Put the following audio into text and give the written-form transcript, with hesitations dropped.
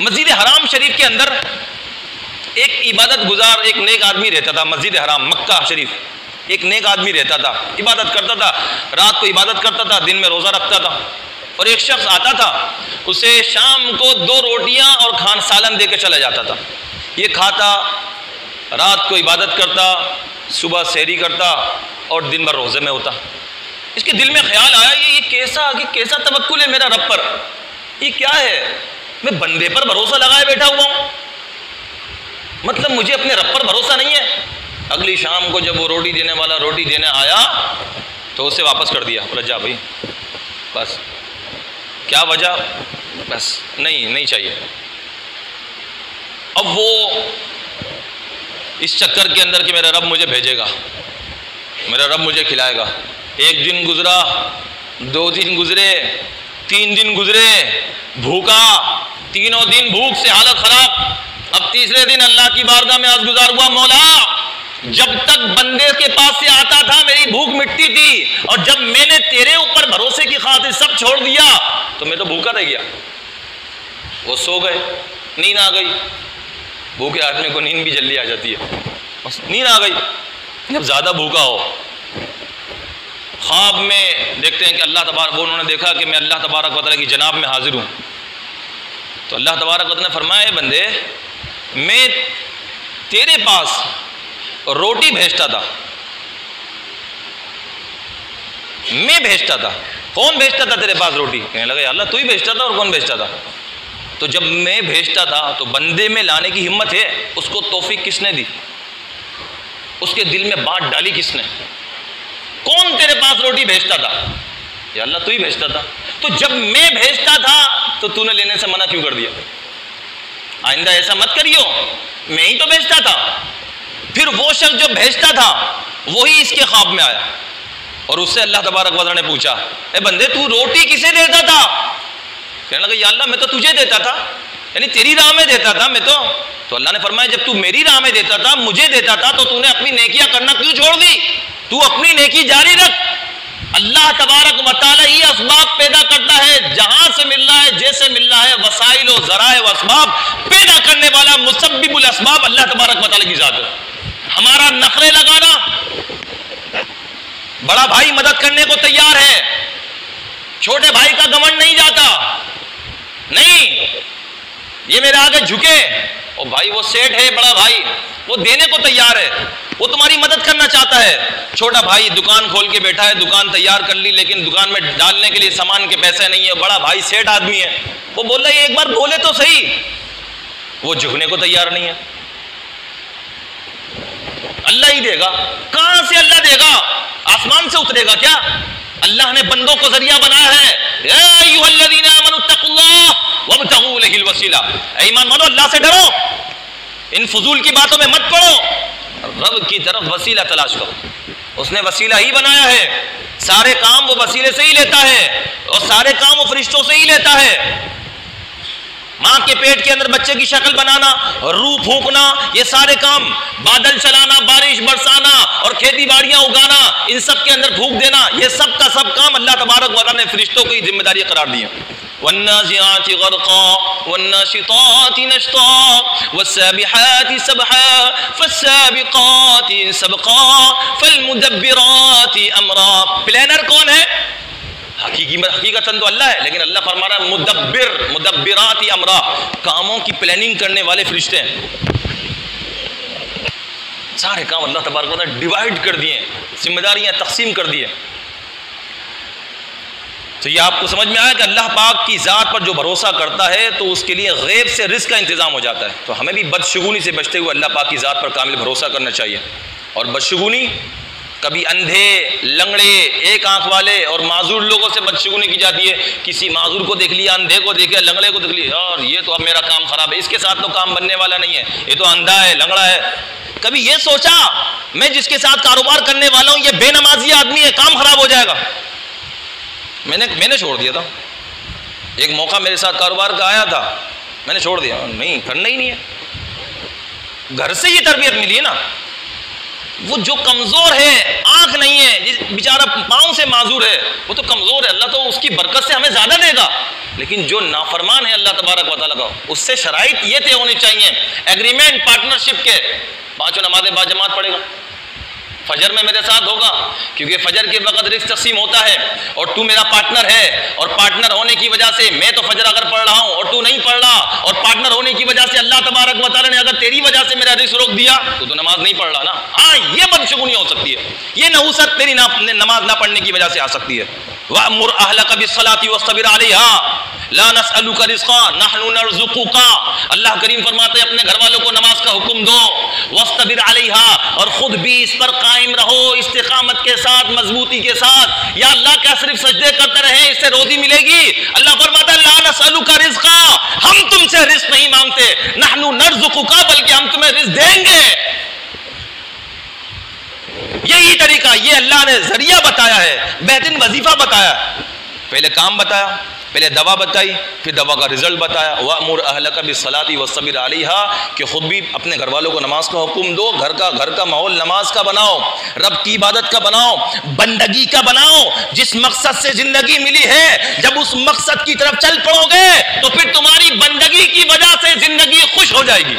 مسجد حرام شریف کے اندر ایک عبادت گزار ایک نیک آدمی رہتا تھا. مسجد حرام مکہ شریف ایک نیک آدمی رہتا تھا, عبادت کرتا تھا, رات کو عبادت کرتا تھا, دن میں روزہ رکھتا تھا. اور ایک شخص آتا تھا, اسے شام کو 2 روٹیاں اور سالن دے کے چلا جاتا تھا. یہ کھاتا, رات کو عبادت کرتا, صبح سحری کرتا اور دن بھر روزے میں ہوتا. اس کے دل میں خیال آیا یہ کیسا توکل ہے میرا رب پر, یہ کیا ہے, میں بندے پر بھروسہ لگائے بیٹھا ہوا ہوں, مطلب مجھے اپنے رب پر بھروسہ نہیں ہے. اگلی شام کو جب وہ روٹی دینے والا روٹی دینے آیا تو اسے واپس کر دیا, بولا جا بھائی بس. کیا وجہ؟ بس نہیں چاہیے. اب وہ اس چکر کے اندر کہ میرا رب مجھے بھیجے گا, میرا رب مجھے کھلائے گا. 1 دن گزرا, 2 دن گزرے, 3 دن گزرے, بھوکا, 3 دن بھوک سے حالت خراب. اب تیسرے دن اللہ کی بارگاہ میں عرض گزار ہوا, مولا جب تک بندے کے پاس سے آتا تھا میری بھوک مٹتی تھی, اور جب میں نے تیرے اوپر بھروسے کی خاطر سب چھوڑ دیا تو میں تو بھوکا رہ گیا. وہ سو گئے, نیند آ گئی. بھوکے آدمی کو نیند بھی جلدی آ جاتی ہے, نیند آ گئی. جب زیادہ بھوکا ہو, خواب میں دیکھتے ہیں کہ اللہ تبارک, وہ انہوں نے دیکھا کہ میں اللہ تبارک و تعالیٰ کی جناب میں حاضر ہوں. تو اللہ تبارک و تعالیٰ نے فرمایا, اے بندے میں تیرے پاس روٹی بھیجتا تھا, میں بھیجتا تھا. کون بھیجتا تھا تیرے پاس روٹی؟ کہنے لگا یا اللہ تو ہی بھیجتا تھا, اور کون بھیجتا تھا؟ تو جب میں بھیجتا تھا تو بندے میں لانے کی ہمت ہے, اس کو توفیق کس نے دی؟ اس کے دل میں بات ڈالی کس نے؟ کون تیرے پاس روٹی بھیجتا تھا؟ یا اللہ تو ہی بھیجتا تھا. تو جب میں بھیجتا تھا تو تو نے لینے سے منع کیوں کر دیا؟ آئندہ ایسا مت کریو, میں ہی تو بھیجتا تھا. پھر وہ شخص جو بھیجتا تھا وہی اس کے خواب میں آیا, اور اس سے اللہ تبارک و تعالیٰ نے پوچھا, اے بندے تو روٹی کسے دیتا تھا؟ کہنے لگا یا اللہ میں تو تجھے دیتا تھا, یعنی تیری راہ میں دیتا تھا میں تو اللہ نے فرمایا جب تو میری راہ میں دیتا تھا, مجھے دیتا تھا, تو نے اپنی نیکیاں کرنا کیوں چھوڑ دی؟ تو اپنی نیکی جاری رکھ. اللہ تبارک و تعالیٰ ہی اسباب پیدا کرتا ہے, جہاں سے مل رہا ہے, جیسے مل رہا ہے. وسائل و ذرائع و اسباب پیدا کرنے والا مسبب الاسباب اللہ تبارک و تعالیٰ کی ذات ہے. ہمارا نخرے لگانا, بڑا بھائی مدد کرنے کو تیار ہے, چھوٹے بھائی کا گھمنڈ نہیں جاتا, نہیں یہ میرے آگے جھکے, اور بھائی وہ سیٹ ہے, بڑا بھائی وہ دینے کو تیار ہے, وہ تمہاری مدد کرنا چاہتا ہے. چھوٹا بھائی دکان کھول کے بیٹھا ہے, دکان تیار کر لی, لیکن دکان میں ڈالنے کے لیے سامان کے پیسے نہیں ہے. بڑا بھائی سیٹ آدمی ہے, وہ بول رہا ہے ایک بار بولے تو صحیح, وہ جھکنے کو تیار نہیں ہے. اللہ ہی دے گا. کہاں سے اللہ دے گا؟ آسمان سے اترے گا کیا؟ اللہ نے بندوں کو ذریعہ بنایا ہے. یا ایھا الذین آمنوا اتقوا اللہ وابتغوا الیہ الوسیلہ, اے ایمان والو اللہ سے ڈرو, ان فضول کی باتوں میں مت پڑو, رب کی طرف وسیلہ تلاش کرو. اس نے وسیلہ ہی بنایا ہے, سارے کام وہ وسیلے سے ہی لیتا ہے, اور سارے کام وہ فرشتوں سے ہی لیتا ہے. ماں کے پیٹ کے اندر بچے کی شکل بنانا, روح پھونکنا, یہ سارے کام, بادل چلانا, بارش برسانا اور کھیتی باڑیاں اگانا, ان سب کے اندر پھونک دینا, یہ سب کا سب کام اللہ تبارک و تعالیٰ نے فرشتوں کی ذمہ داری قرار دی ہے. والنازعات غرقا والناشطات نشطا والسابحات سبحا فالسابقات سبقا فالمدبرات امرا. پلانر کون ہے؟ حقیقتاً تو اللہ ہے, لیکن اللہ فرما رہا ہے مدبرات امرا, کاموں کی پلاننگ کرنے والے فرشتے ہیں. سارے کام اللہ تبارک و تعالیٰ ڈیوائڈ کر دیے, ذمہ داریاں تقسیم کر دیے. تو یہ آپ کو سمجھ میں آیا کہ اللہ پاک کی ذات پر جو بھروسہ کرتا ہے تو اس کے لیے غیب سے رزق کا انتظام ہو جاتا ہے. تو ہمیں بھی بدشگونی سے بچتے ہوئے اللہ پاک کی ذات پر کامل بھروسہ کرنا چاہیے. اور بدشگونی کبھی اندھے, لنگڑے, ایک آنکھ والے اور معذور لوگوں سے بدشگونی کی جاتی ہے. کسی معذور کو دیکھ لیا, اندھے کو دیکھ لیا, لنگڑے کو دیکھ لیا, اور یہ تو اب میرا کام خراب ہے, اس کے ساتھ تو کام بننے والا نہیں ہے, یہ تو اندھا ہے, لنگڑا ہے. کبھی یہ سوچا میں جس کے ساتھ کاروبار کرنے والا ہوں یہ بے نمازی آدمی ہے, کام خراب ہو جائے گا. میں نے چھوڑ دیا تھا. ایک موقع میرے ساتھ کاروبار کا آیا تھا, میں نے چھوڑ دیا, نہیں کرنا ہی نہیں ہے. گھر سے یہ تربیت ملی ہے نا, وہ جو کمزور ہے، آنکھ نہیں ہے، بیچارہ پاؤں سے معذور ہے، وہ تو کمزور ہے، اللہ تو اس کی برکت سے ہمیں زیادہ دے گا. لیکن جو نافرمان ہے اللہ تبارک و تعالیٰ کا، اس سے شرائط یہ طے ہونی چاہیے، ایگریمنٹ پارٹنرشپ کے، 5 نمازیں با جماعت پڑھے گا، فجر میں میرے ساتھ ہوگا، کیونکہ فجر کے وقت رزق تقسیم ہوتا ہے، اور تو میرا پارٹنر ہے، اور پارٹنر ہونے کی وجہ سے میں تو فجر اگر پڑھ رہا ہوں اور تو نہیں پڑھ رہا، اور پارٹنر ہونے کی وجہ سے اللہ تبارک و تعالیٰ نے اگر تیری وجہ سے میرا رزق روک دیا تو نماز نہیں پڑھ رہا نا. ہاں یہ بدشگونی ہو سکتی ہے، یہ نحوست تیری نماز نہ پڑھنے کی وجہ سے آ سکتی ہے. وَأْمُرْ أَهْلَكَ بِالصَّلَاةِ وَاصْطَبِرْ عَلَيْهَا لا نسألك رزقا نحن نرزقك. اللہ کریم فرماتے ہیں اپنے گھر والوں کو نماز کا حکم دو، واصطبر علیہا، اور خود بھی اس پر قائم رہو استقامت کے ساتھ، مضبوطی کے ساتھ. یا اللہ کیا صرف سجدے کرتے رہیں اس سے روزی ملے گی؟ اللہ فرماتا ہے لا نسألك رزقا، ہم تم سے رزق نہیں مانگتے، نحن نرزقك، بلکہ ہم تمہیں رزق دیں گے. یہی طریقہ، یہ اللہ نے ذریعہ بتایا ہے، بہترین وظیفہ بتایا. پہلے کام بتایا، پہلے دوا بتائی، پھر دوا کا رزلٹ بتایا. وَأْمُرْ أَهْلَكَ بِالصَّلَاةِ وَاصْطَبِرْ عَلَيْهَا، کہ خود بھی اپنے گھر والوں کو نماز کا حکم دو، گھر کا ماحول نماز کا بناؤ، رب کی عبادت کا بناؤ، بندگی کا بناؤ. جس مقصد سے زندگی ملی ہے، جب اس مقصد کی طرف چل پڑو گے تو پھر تمہاری بندگی کی وجہ سے زندگی خوش ہو جائے گی.